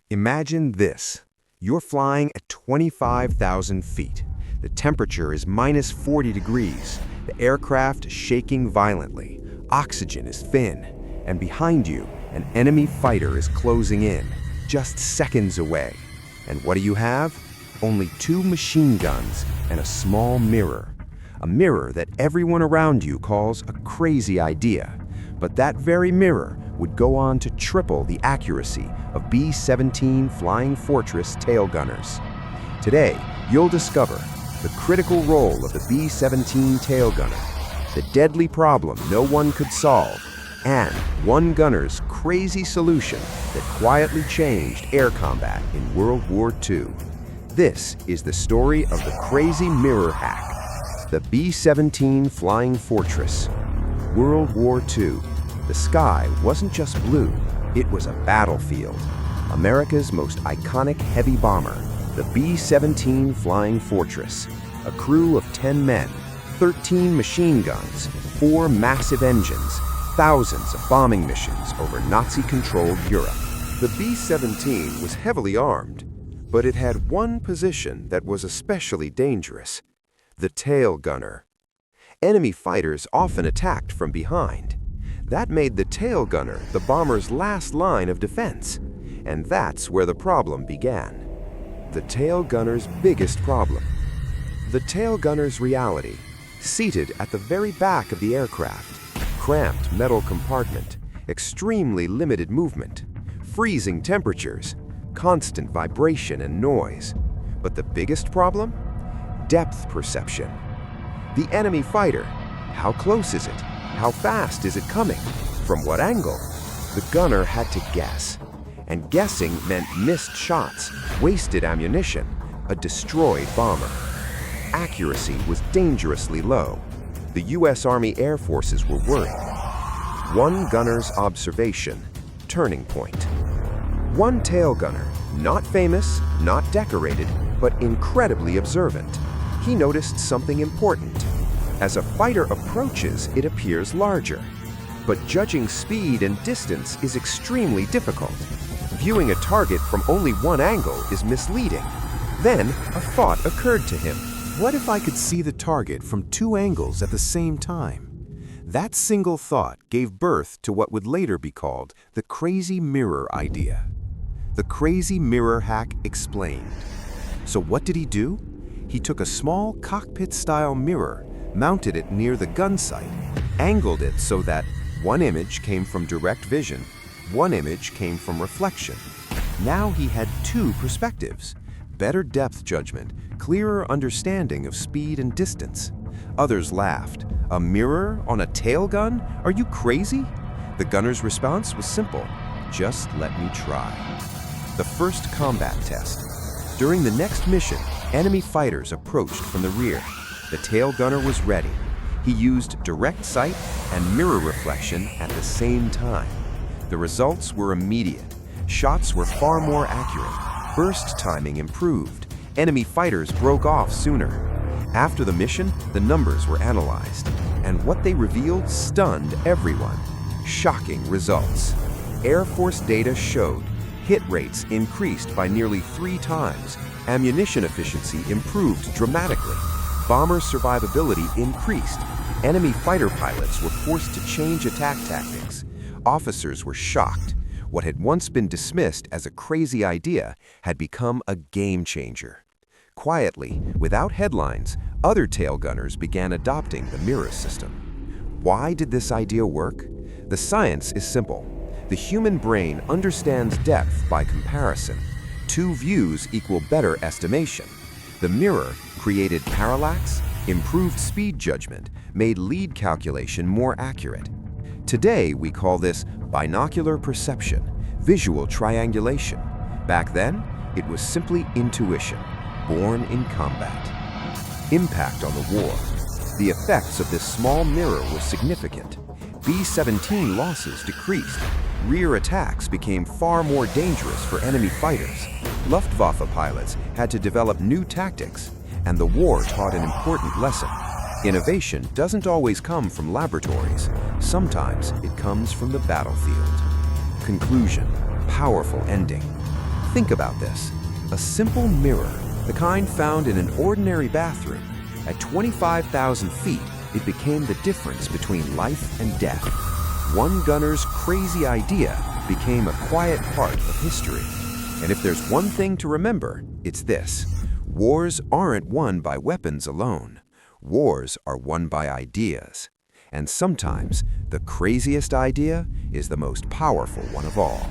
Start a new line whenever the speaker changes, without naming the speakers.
Imagine this. You're flying at 25,000 feet. The temperature is minus 40 degrees. The aircraft is shaking violently. Oxygen is thin. And behind you, an enemy fighter is closing in, just seconds away. And what do you have? Only 2 machine guns and a small mirror. A mirror that everyone around you calls a crazy idea. But that very mirror would go on to triple the accuracy of B-17 Flying Fortress tail gunners. Today, you'll discover the critical role of the B-17 tail gunner, the deadly problem no one could solve, and one gunner's crazy solution that quietly changed air combat in World War II. This is the story of the crazy mirror hack, the B-17 Flying Fortress. World War II. The sky wasn't just blue, it was a battlefield. America's most iconic heavy bomber, the B-17 Flying Fortress. A crew of 10 men, 13 machine guns, 4 massive engines, thousands of bombing missions over Nazi-controlled Europe. The B-17 was heavily armed, but it had one position that was especially dangerous: the tail gunner. Enemy fighters often attacked from behind. That made the tail gunner the bomber's last line of defense, and that's where the problem began. The tail gunner's biggest problem. The tail gunner's reality, seated at the very back of the aircraft, cramped metal compartment, extremely limited movement, freezing temperatures, constant vibration and noise. But the biggest problem? Depth perception. The enemy fighter, how close is it? How fast is it coming? From what angle? The gunner had to guess. And guessing meant missed shots, wasted ammunition, a destroyed bomber. Accuracy was dangerously low. The U.S. Army Air Forces were worried. One gunner's observation, turning point. One tail gunner, not famous, not decorated, but incredibly observant. He noticed something important. As a fighter approaches, it appears larger. But judging speed and distance is extremely difficult. Viewing a target from only one angle is misleading. Then, a thought occurred to him. What if I could see the target from 2 angles at the same time? That single thought gave birth to what would later be called the crazy mirror idea. The crazy mirror hack explained. So what did he do? He took a small cockpit-style mirror, mounted it near the gun sight, angled it so that one image came from direct vision, one image came from reflection. Now he had 2 perspectives, better depth judgment, clearer understanding of speed and distance. Others laughed. A mirror on a tail gun? Are you crazy? The gunner's response was simple. Just let me try. The first combat test. During the next mission, enemy fighters approached from the rear. The tail gunner was ready. He used direct sight and mirror reflection at the same time. The results were immediate. Shots were far more accurate. Burst timing improved. Enemy fighters broke off sooner. After the mission, the numbers were analyzed, and what they revealed stunned everyone. Shocking results. Air Force data showed hit rates increased by nearly 3 times. Ammunition efficiency improved dramatically. Bomber survivability increased. Enemy fighter pilots were forced to change attack tactics. Officers were shocked. What had once been dismissed as a crazy idea had become a game changer. Quietly, without headlines, other tail gunners began adopting the mirror system. Why did this idea work? The science is simple. The human brain understands depth by comparison. 2 views equal better estimation. The mirror created parallax, improved speed judgment, made lead calculation more accurate. Today, we call this binocular perception, visual triangulation. Back then, it was simply intuition, born in combat. Impact on the war. The effects of this small mirror were significant. B-17 losses decreased. Rear attacks became far more dangerous for enemy fighters. Luftwaffe pilots had to develop new tactics, and the war taught an important lesson. Innovation doesn't always come from laboratories. Sometimes it comes from the battlefield. Conclusion. Powerful ending. Think about this. A simple mirror, the kind found in an ordinary bathroom. At 25,000 feet, it became the difference between life and death. One gunner's crazy idea became a quiet part of history. And if there's one thing to remember, it's this. Wars aren't won by weapons alone. Wars are won by ideas. And sometimes, the craziest idea is the most powerful one of all.